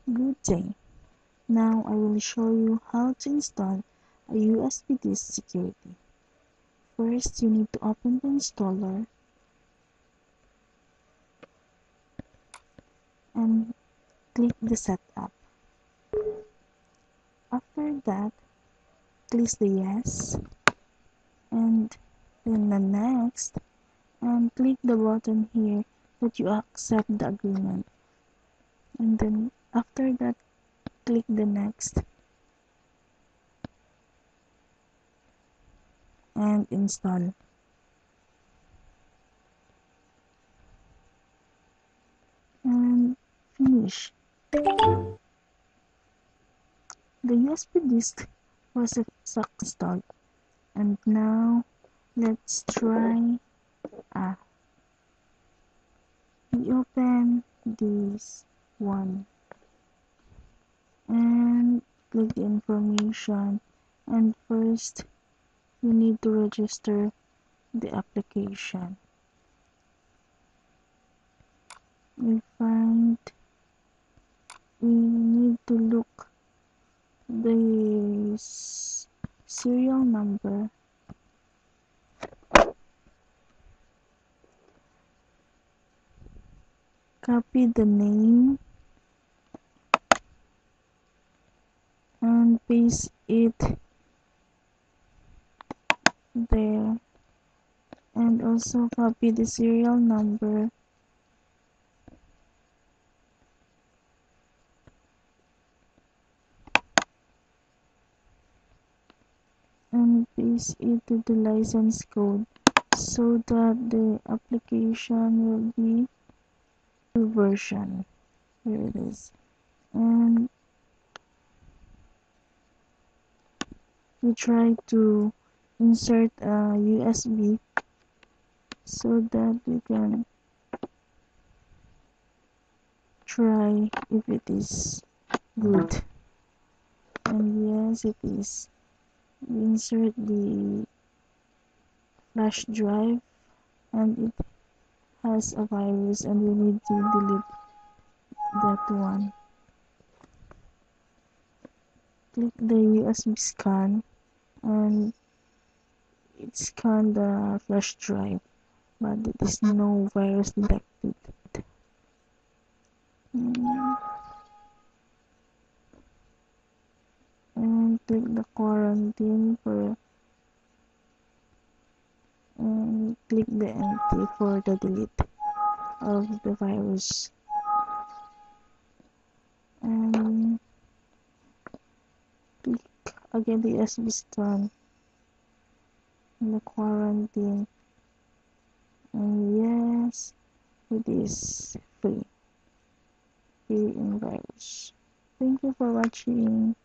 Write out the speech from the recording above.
Good day. Now I will show you how to install a USB disk security. First, you need to open the installer and click the setup. After that, click the yes and then the next and click the button here that you accept the agreement. And then after that, click the next and install. And finish. The USB disk was installed. And now let's try we open this one and click the information, and first you need to register the application. We need to look the serial number, copy the name and paste it there, and also copy the serial number and paste it to the license code so that the application will be version. Here it is. And we try to insert a USB so that we can try if it is good. And yes, it is. We insert the flash drive and it has a virus and we need to delete that one. Click the USB scan and it scanned the flash drive, but there is no virus detected. And click the quarantine and click the empty for the delete of the virus. And click again the USB scan in the quarantine, and yes, it is free in virus. Thank you for watching.